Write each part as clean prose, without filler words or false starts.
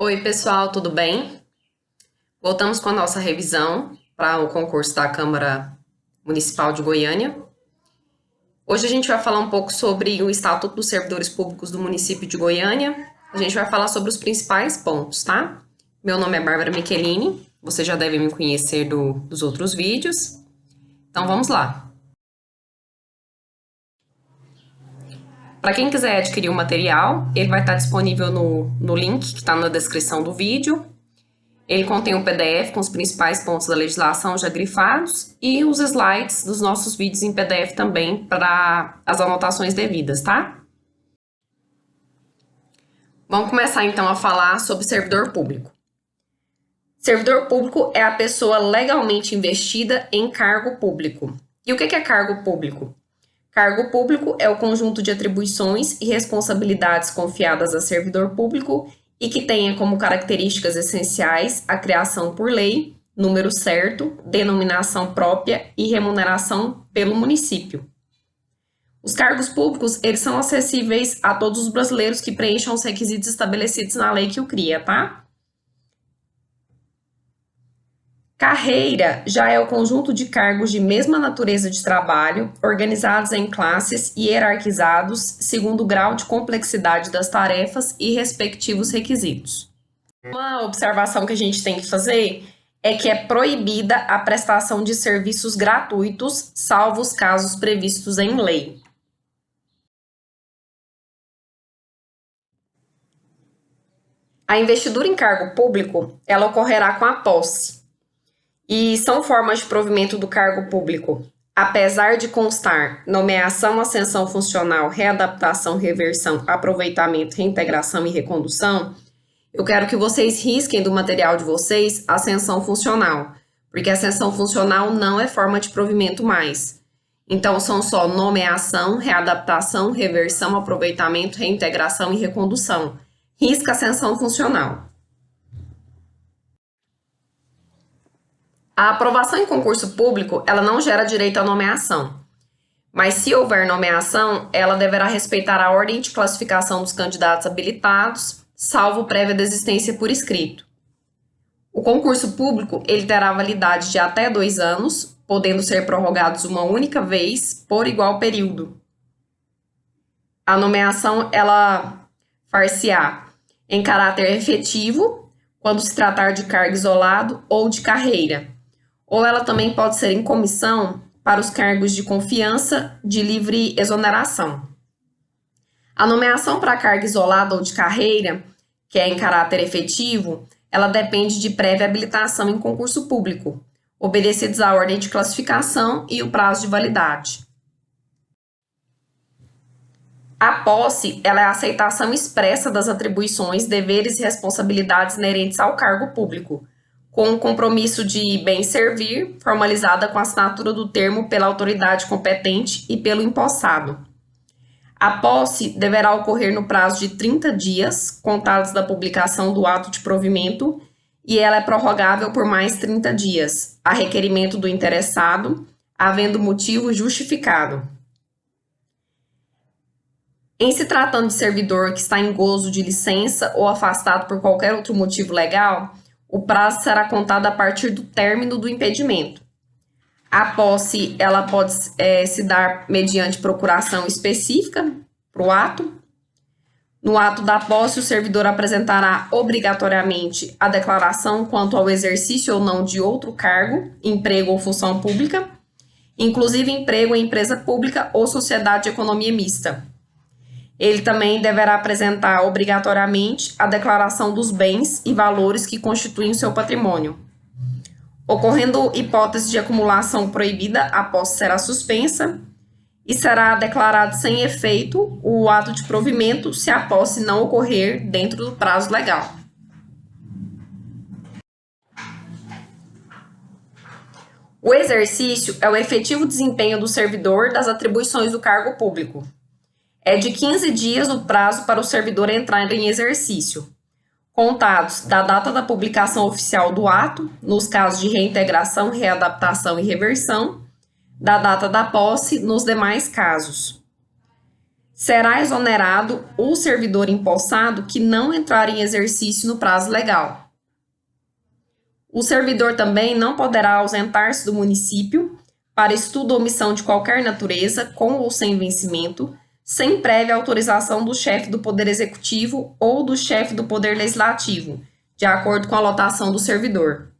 Oi, pessoal, tudo bem? Voltamos com a nossa revisão para o concurso da Câmara Municipal de Goiânia. Hoje a gente vai falar um pouco sobre o Estatuto dos Servidores Públicos do município de Goiânia. A gente vai falar sobre os principais pontos, tá? Meu nome é Bárbara Michelini, você já deve me conhecer dos outros vídeos. Então vamos lá. Para quem quiser adquirir o material, ele vai estar disponível no link que está na descrição do vídeo. Ele contém um PDF com os principais pontos da legislação já grifados e os slides dos nossos vídeos em PDF também para as anotações devidas, tá? Vamos começar então a falar sobre servidor público. Servidor público é a pessoa legalmente investida em cargo público. E o que é cargo público? Cargo público é o conjunto de atribuições e responsabilidades confiadas a servidor público e que tenha como características essenciais a criação por lei, número certo, denominação própria e remuneração pelo município. Os cargos públicos, eles são acessíveis a todos os brasileiros que preencham os requisitos estabelecidos na lei que o cria, tá? Carreira já é o conjunto de cargos de mesma natureza de trabalho, organizados em classes e hierarquizados segundo o grau de complexidade das tarefas e respectivos requisitos. Uma observação que a gente tem que fazer é que é proibida a prestação de serviços gratuitos, salvo os casos previstos em lei. A investidura em cargo público, ela ocorrerá com a posse. E são formas de provimento do cargo público. Apesar de constar nomeação, ascensão funcional, readaptação, reversão, aproveitamento, reintegração e recondução, eu quero que vocês risquem do material de vocês ascensão funcional, porque ascensão funcional não é forma de provimento mais. Então, são só nomeação, readaptação, reversão, aproveitamento, reintegração e recondução. Risca ascensão funcional. A aprovação em concurso público, ela não gera direito à nomeação. Mas se houver nomeação, ela deverá respeitar a ordem de classificação dos candidatos habilitados, salvo prévia desistência por escrito. O concurso público, ele terá validade de até 2 anos, podendo ser prorrogados uma única vez por igual período. A nomeação, ela far-se-á em caráter efetivo, quando se tratar de cargo isolado ou de carreira. Ou ela também pode ser em comissão para os cargos de confiança de livre exoneração. A nomeação para cargo isolado ou de carreira, que é em caráter efetivo, ela depende de prévia habilitação em concurso público, obedecidos à ordem de classificação e o prazo de validade. A posse, ela é a aceitação expressa das atribuições, deveres e responsabilidades inerentes ao cargo público, com o compromisso de bem servir, formalizada com a assinatura do termo pela autoridade competente e pelo empossado. A posse deverá ocorrer no prazo de 30 dias, contados da publicação do ato de provimento, e ela é prorrogável por mais 30 dias, a requerimento do interessado, havendo motivo justificado. Em se tratando de servidor que está em gozo de licença ou afastado por qualquer outro motivo legal, o prazo será contado a partir do término do impedimento. A posse, ela pode se dar mediante procuração específica para o ato. No ato da posse, o servidor apresentará obrigatoriamente a declaração quanto ao exercício ou não de outro cargo, emprego ou função pública, inclusive emprego em empresa pública ou sociedade de economia mista. Ele também deverá apresentar obrigatoriamente a declaração dos bens e valores que constituem o seu patrimônio. Ocorrendo hipótese de acumulação proibida, a posse será suspensa e será declarado sem efeito o ato de provimento se a posse não ocorrer dentro do prazo legal. O exercício é o efetivo desempenho do servidor das atribuições do cargo público. É de 15 dias o prazo para o servidor entrar em exercício, contados da data da publicação oficial do ato, nos casos de reintegração, readaptação e reversão, da data da posse, nos demais casos. Será exonerado o servidor empossado que não entrar em exercício no prazo legal. O servidor também não poderá ausentar-se do município para estudo ou missão de qualquer natureza, com ou sem vencimento, sem prévia autorização do chefe do Poder Executivo ou do chefe do Poder Legislativo, de acordo com a lotação do servidor.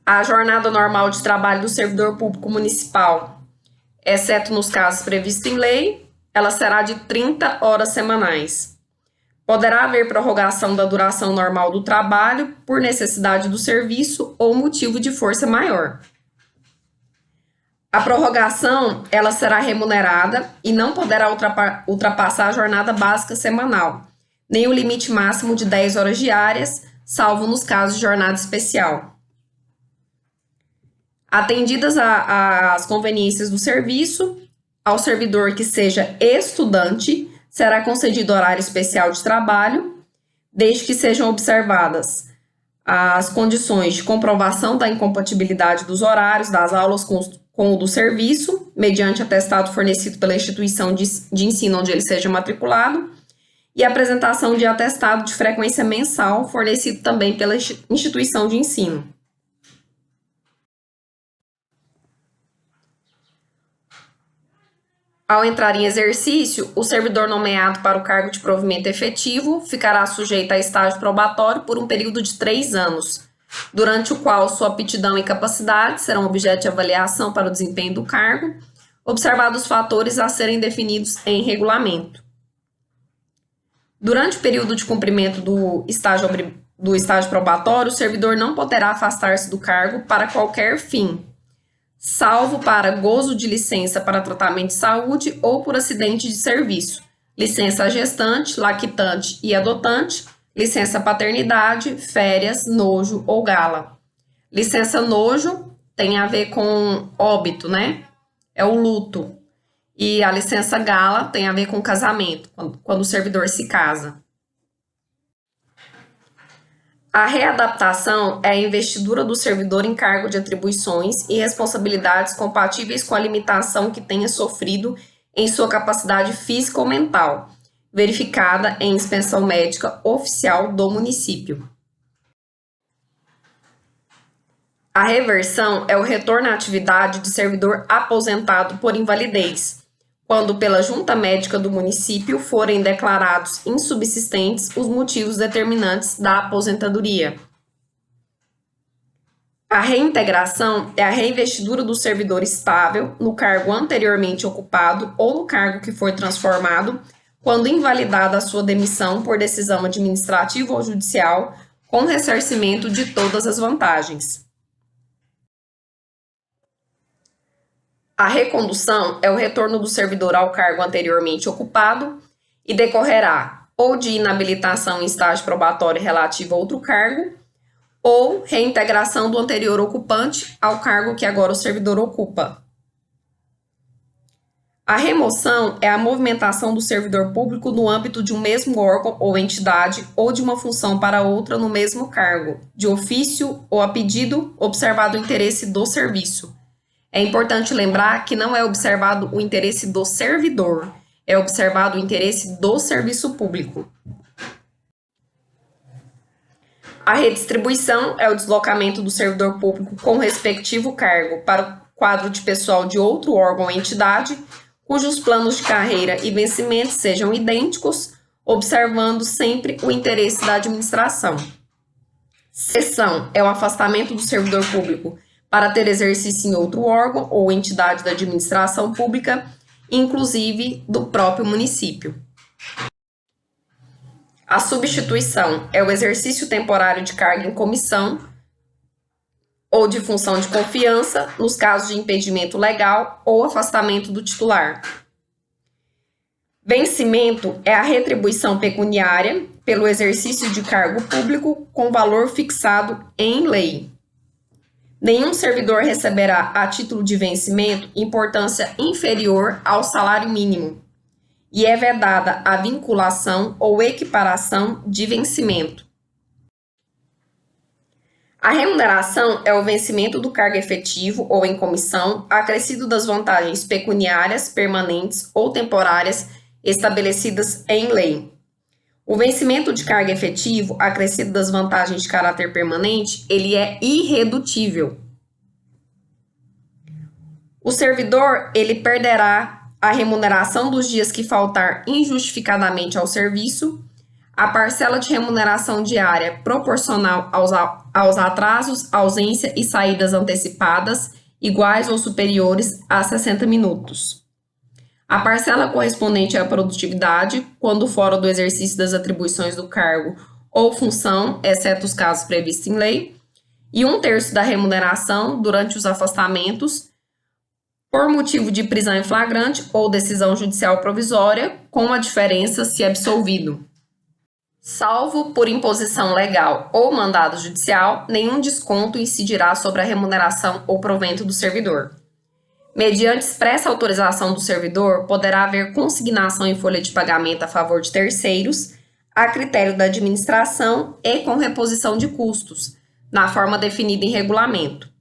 A jornada normal de trabalho do servidor público municipal, exceto nos casos previstos em lei, ela será de 30 horas semanais. Poderá haver prorrogação da duração normal do trabalho por necessidade do serviço ou motivo de força maior. A prorrogação, ela será remunerada e não poderá ultrapassar a jornada básica semanal, nem o limite máximo de 10 horas diárias, salvo nos casos de jornada especial. Atendidas as conveniências do serviço, ao servidor que seja estudante, será concedido horário especial de trabalho, desde que sejam observadas as condições de comprovação da incompatibilidade dos horários das aulas com o do serviço, mediante atestado fornecido pela instituição de ensino onde ele seja matriculado, e apresentação de atestado de frequência mensal, fornecido também pela instituição de ensino. Ao entrar em exercício, o servidor nomeado para o cargo de provimento efetivo ficará sujeito a estágio probatório por um período de 3 anos, durante o qual sua aptidão e capacidade serão objeto de avaliação para o desempenho do cargo, observados os fatores a serem definidos em regulamento. Durante o período de cumprimento do estágio probatório, o servidor não poderá afastar-se do cargo para qualquer fim, salvo para gozo de licença para tratamento de saúde ou por acidente de serviço, licença gestante, lactante e adotante, licença paternidade, férias, nojo ou gala. Licença nojo tem a ver com óbito, né? É o luto. E a licença gala tem a ver com casamento, quando o servidor se casa. A readaptação é a investidura do servidor em cargo de atribuições e responsabilidades compatíveis com a limitação que tenha sofrido em sua capacidade física ou mental, verificada em inspeção médica oficial do município. A reversão é o retorno à atividade de servidor aposentado por invalidez, quando pela junta médica do município forem declarados insubsistentes os motivos determinantes da aposentadoria. A reintegração é a reinvestidura do servidor estável no cargo anteriormente ocupado ou no cargo que for transformado, quando invalidada a sua demissão por decisão administrativa ou judicial, com ressarcimento de todas as vantagens. A recondução é o retorno do servidor ao cargo anteriormente ocupado e decorrerá ou de inabilitação em estágio probatório relativo a outro cargo, ou reintegração do anterior ocupante ao cargo que agora o servidor ocupa. A remoção é a movimentação do servidor público no âmbito de um mesmo órgão ou entidade ou de uma função para outra no mesmo cargo, de ofício ou a pedido, observado o interesse do serviço. É importante lembrar que não é observado o interesse do servidor, é observado o interesse do serviço público. A redistribuição é o deslocamento do servidor público com o respectivo cargo para o quadro de pessoal de outro órgão ou entidade, cujos planos de carreira e vencimentos sejam idênticos, observando sempre o interesse da administração. Cessão é o afastamento do servidor público para ter exercício em outro órgão ou entidade da administração pública, inclusive do próprio município. A substituição é o exercício temporário de carga em comissão ou de função de confiança, nos casos de impedimento legal ou afastamento do titular. Vencimento é a retribuição pecuniária pelo exercício de cargo público com valor fixado em lei. Nenhum servidor receberá, a título de vencimento, importância inferior ao salário mínimo, e é vedada a vinculação ou equiparação de vencimento. A remuneração é o vencimento do cargo efetivo ou em comissão, acrescido das vantagens pecuniárias, permanentes ou temporárias estabelecidas em lei. O vencimento de cargo efetivo, acrescido das vantagens de caráter permanente, ele é irredutível. O servidor, ele perderá a remuneração dos dias que faltar injustificadamente ao serviço, a parcela de remuneração diária proporcional aos atrasos, ausência e saídas antecipadas, iguais ou superiores a 60 minutos. A parcela correspondente à produtividade, quando fora do exercício das atribuições do cargo ou função, exceto os casos previstos em lei, e 1/3 da remuneração durante os afastamentos, por motivo de prisão em flagrante ou decisão judicial provisória, com a diferença se absolvido. Salvo por imposição legal ou mandado judicial, nenhum desconto incidirá sobre a remuneração ou provento do servidor. Mediante expressa autorização do servidor, poderá haver consignação em folha de pagamento a favor de terceiros, a critério da administração e com reposição de custos, na forma definida em regulamento.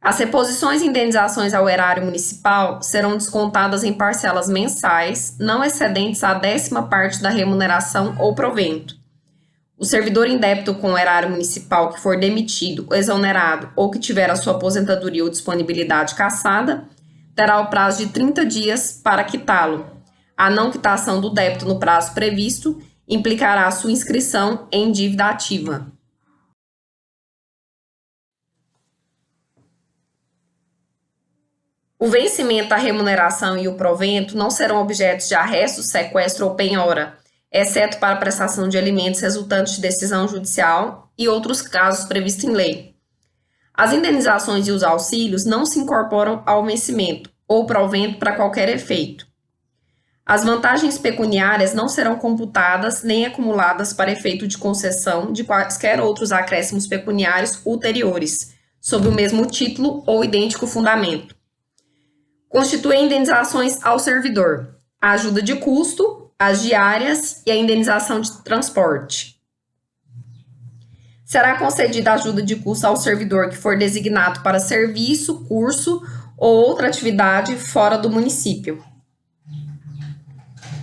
As reposições e indenizações ao erário municipal serão descontadas em parcelas mensais, não excedentes a 10ª parte da remuneração ou provento. O servidor em débito com o erário municipal que for demitido, exonerado ou que tiver a sua aposentadoria ou disponibilidade cassada, terá o prazo de 30 dias para quitá-lo. A não quitação do débito no prazo previsto implicará a sua inscrição em dívida ativa. O vencimento, a remuneração e o provento não serão objetos de arresto, sequestro ou penhora, exceto para a prestação de alimentos resultantes de decisão judicial e outros casos previstos em lei. As indenizações e os auxílios não se incorporam ao vencimento ou provento para qualquer efeito. As vantagens pecuniárias não serão computadas nem acumuladas para efeito de concessão de quaisquer outros acréscimos pecuniários ulteriores, sob o mesmo título ou idêntico fundamento. Constituem indenizações ao servidor, a ajuda de custo, as diárias e a indenização de transporte. Será concedida ajuda de custo ao servidor que for designado para serviço, curso ou outra atividade fora do município.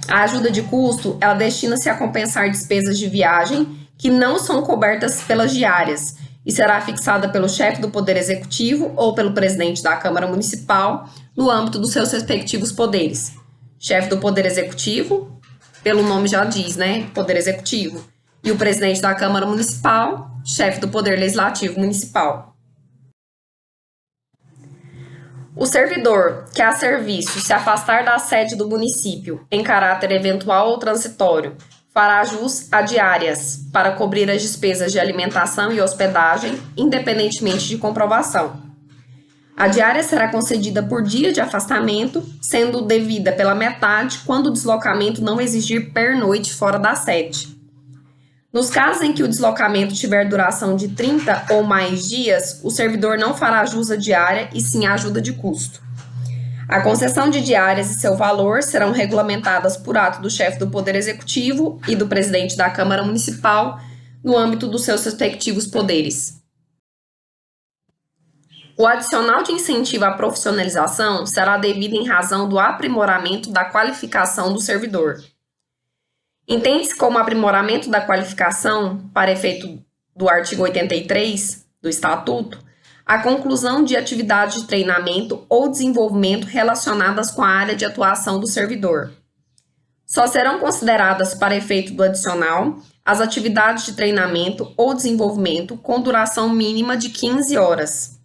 A ajuda de custo, ela destina-se a compensar despesas de viagem que não são cobertas pelas diárias e será fixada pelo chefe do Poder Executivo ou pelo presidente da Câmara Municipal no âmbito dos seus respectivos poderes. Chefe do Poder Executivo, pelo nome já diz, né? Poder Executivo. E o presidente da Câmara Municipal, chefe do Poder Legislativo Municipal. O servidor que a serviço se afastar da sede do município em caráter eventual ou transitório fará jus a diárias para cobrir as despesas de alimentação e hospedagem, independentemente de comprovação. A diária será concedida por dia de afastamento, sendo devida pela metade quando o deslocamento não exigir pernoite fora da sede. Nos casos em que o deslocamento tiver duração de 30 ou mais dias, o servidor não fará jus à diária e sim à ajuda de custo. A concessão de diárias e seu valor serão regulamentadas por ato do chefe do Poder Executivo e do presidente da Câmara Municipal no âmbito dos seus respectivos poderes. O adicional de incentivo à profissionalização será devido em razão do aprimoramento da qualificação do servidor. Entende-se como aprimoramento da qualificação, para efeito do artigo 83 do Estatuto, a conclusão de atividades de treinamento ou desenvolvimento relacionadas com a área de atuação do servidor. Só serão consideradas para efeito do adicional as atividades de treinamento ou desenvolvimento com duração mínima de 15 horas.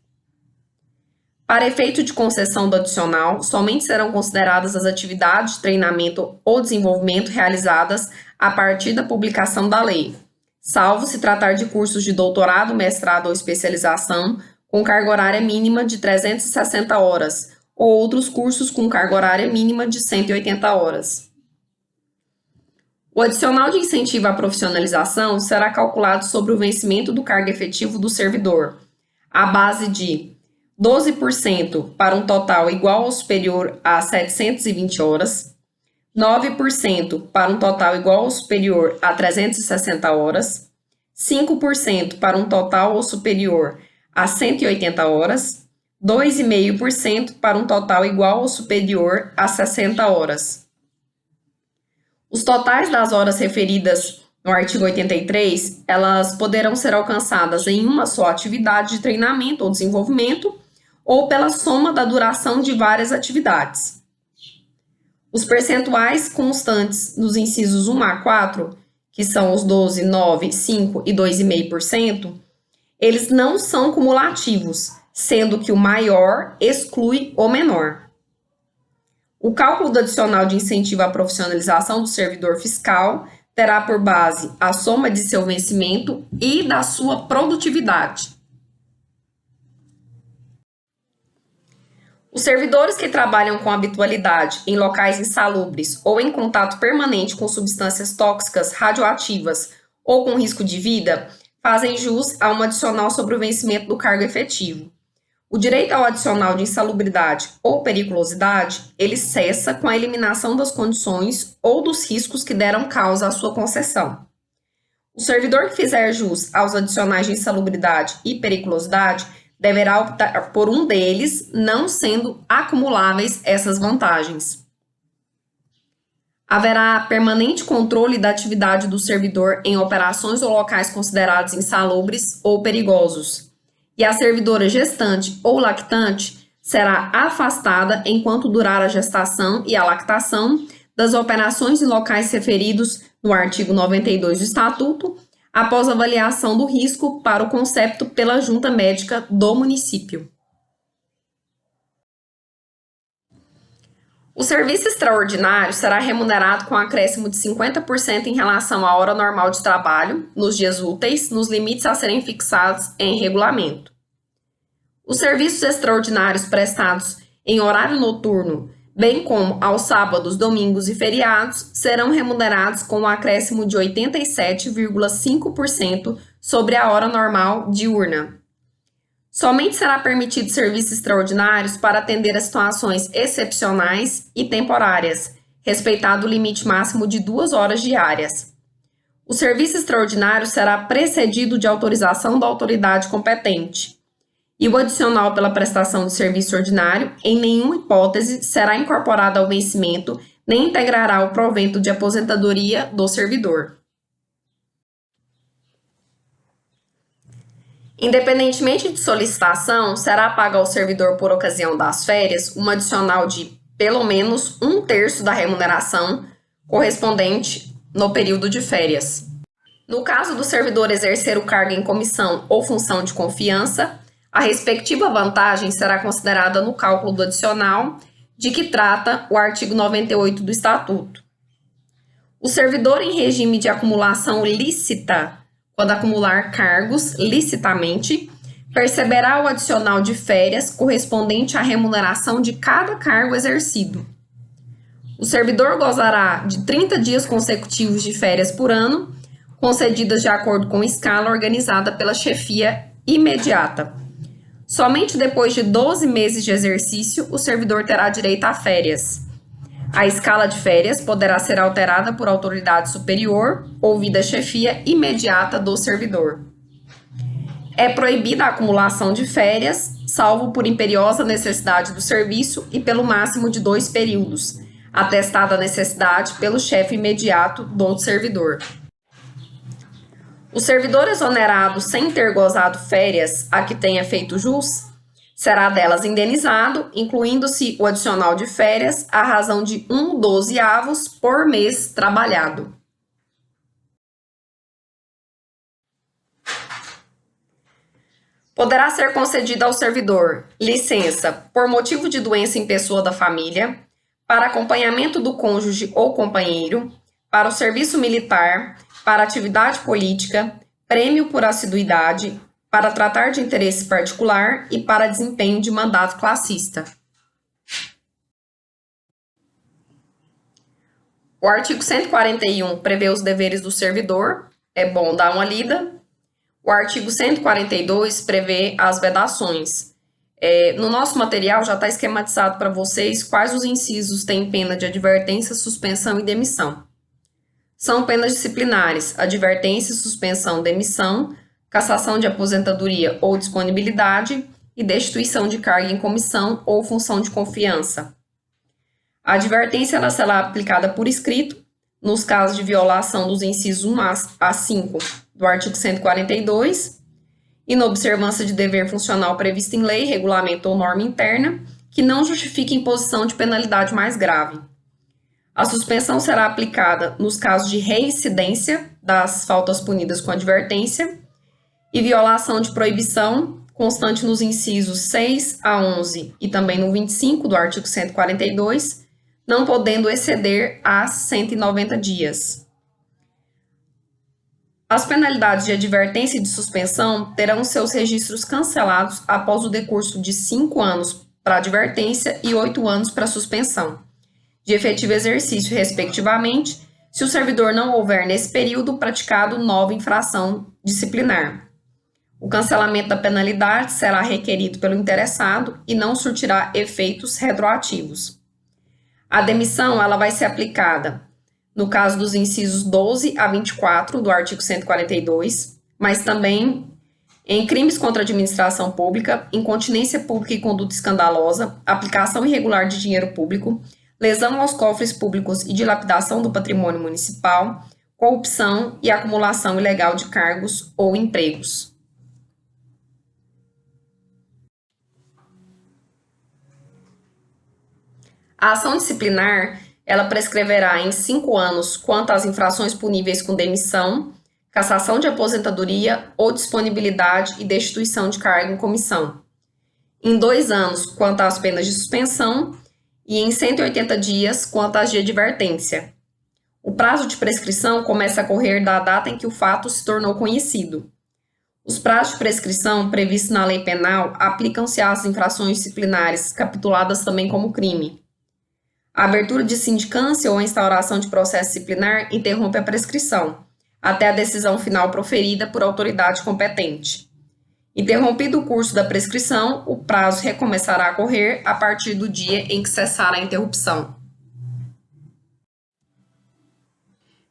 Para efeito de concessão do adicional, somente serão consideradas as atividades de treinamento ou desenvolvimento realizadas a partir da publicação da lei, salvo se tratar de cursos de doutorado, mestrado ou especialização com carga horária mínima de 360 horas, ou outros cursos com carga horária mínima de 180 horas. O adicional de incentivo à profissionalização será calculado sobre o vencimento do cargo efetivo do servidor, à base de 12% para um total igual ou superior a 720 horas, 9% para um total igual ou superior a 360 horas, 5% para um total ou superior a 180 horas, 2,5% para um total igual ou superior a 60 horas. Os totais das horas referidas no artigo 83, elas poderão ser alcançadas em uma só atividade de treinamento ou desenvolvimento ou pela soma da duração de várias atividades. Os percentuais constantes nos incisos 1 a 4, que são os 12, 9, 5 e 2,5%, eles não são cumulativos, sendo que o maior exclui o menor. O cálculo do adicional de incentivo à profissionalização do servidor fiscal terá por base a soma de seu vencimento e da sua produtividade. Os servidores que trabalham com habitualidade em locais insalubres ou em contato permanente com substâncias tóxicas, radioativas ou com risco de vida fazem jus a um adicional sobre o vencimento do cargo efetivo. O direito ao adicional de insalubridade ou periculosidade, ele cessa com a eliminação das condições ou dos riscos que deram causa à sua concessão. O servidor que fizer jus aos adicionais de insalubridade e periculosidade deverá optar por um deles, não sendo acumuláveis essas vantagens. Haverá permanente controle da atividade do servidor em operações ou locais considerados insalubres ou perigosos. E a servidora gestante ou lactante será afastada enquanto durar a gestação e a lactação das operações em locais referidos no artigo 92 do Estatuto, após avaliação do risco para o concepto pela junta médica do município. O serviço extraordinário será remunerado com acréscimo de 50% em relação à hora normal de trabalho, nos dias úteis, nos limites a serem fixados em regulamento. Os serviços extraordinários prestados em horário noturno, bem como aos sábados, domingos e feriados, serão remunerados com um acréscimo de 87,5% sobre a hora normal diurna. Somente será permitido serviços extraordinários para atender a situações excepcionais e temporárias, respeitado o limite máximo de 2 horas diárias. O serviço extraordinário será precedido de autorização da autoridade competente. E o adicional pela prestação de serviço ordinário, em nenhuma hipótese, será incorporado ao vencimento, nem integrará o provento de aposentadoria do servidor. Independentemente de solicitação, será paga ao servidor por ocasião das férias um adicional de, pelo menos, 1/3 da remuneração correspondente no período de férias. No caso do servidor exercer o cargo em comissão ou função de confiança, a respectiva vantagem será considerada no cálculo do adicional de que trata o artigo 98 do Estatuto. O servidor em regime de acumulação lícita, quando acumular cargos licitamente, perceberá o adicional de férias correspondente à remuneração de cada cargo exercido. O servidor gozará de 30 dias consecutivos de férias por ano, concedidas de acordo com escala organizada pela chefia imediata. Somente depois de 12 meses de exercício, o servidor terá direito a férias. A escala de férias poderá ser alterada por autoridade superior, ouvida a chefia imediata do servidor. É proibida a acumulação de férias, salvo por imperiosa necessidade do serviço e pelo máximo de 2 períodos, atestada a necessidade pelo chefe imediato do servidor. O servidor exonerado sem ter gozado férias a que tenha feito jus, será delas indenizado, incluindo-se o adicional de férias, à razão de 1/12 por mês trabalhado. Poderá ser concedida ao servidor licença por motivo de doença em pessoa da família, para acompanhamento do cônjuge ou companheiro, para o serviço militar, para atividade política, prêmio por assiduidade, para tratar de interesse particular e para desempenho de mandato classista. O artigo 141 prevê os deveres do servidor, é bom dar uma lida. O artigo 142 prevê as vedações. No nosso material já está esquematizado para vocês quais os incisos têm pena de advertência, suspensão e demissão. São penas disciplinares: advertência, suspensão, demissão, cassação de aposentadoria ou disponibilidade e destituição de cargo em comissão ou função de confiança. A advertência ela será aplicada por escrito nos casos de violação dos incisos 1 a 5 do artigo 142 e na observância de dever funcional previsto em lei, regulamento ou norma interna que não justifique imposição de penalidade mais grave. A suspensão será aplicada nos casos de reincidência das faltas punidas com advertência e violação de proibição constante nos incisos 6 a 11 e também no 25 do artigo 142, não podendo exceder a 190 dias. As penalidades de advertência e de suspensão terão seus registros cancelados após o decurso de 5 anos para advertência e 8 anos para suspensão, de efetivo exercício, respectivamente, se o servidor não houver nesse período praticado nova infração disciplinar. O cancelamento da penalidade será requerido pelo interessado e não surtirá efeitos retroativos. A demissão ela vai ser aplicada no caso dos incisos 12 a 24 do artigo 142, mas também em crimes contra a administração pública, incontinência pública e conduta escandalosa, aplicação irregular de dinheiro público, lesão aos cofres públicos e dilapidação do patrimônio municipal, corrupção e acumulação ilegal de cargos ou empregos. A ação disciplinar, ela prescreverá em 5 anos quanto às infrações puníveis com demissão, cassação de aposentadoria ou disponibilidade e destituição de cargo em comissão. Em 2 anos, quanto às penas de suspensão e em 180 dias, quanto às de advertência. O prazo de prescrição começa a correr da data em que o fato se tornou conhecido. Os prazos de prescrição previstos na lei penal aplicam-se às infrações disciplinares, capituladas também como crime. A abertura de sindicância ou a instauração de processo disciplinar interrompe a prescrição, até a decisão final proferida por autoridade competente. Interrompido o curso da prescrição, o prazo recomeçará a correr a partir do dia em que cessar a interrupção.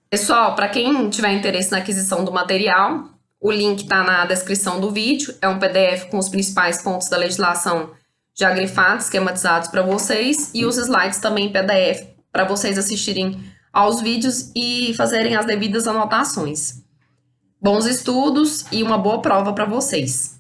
Pessoal, para quem tiver interesse na aquisição do material, o link está na descrição do vídeo. É um PDF com os principais pontos da legislação já grifados, esquematizados para vocês, e os slides também em PDF para vocês assistirem aos vídeos e fazerem as devidas anotações. Bons estudos e uma boa prova para vocês!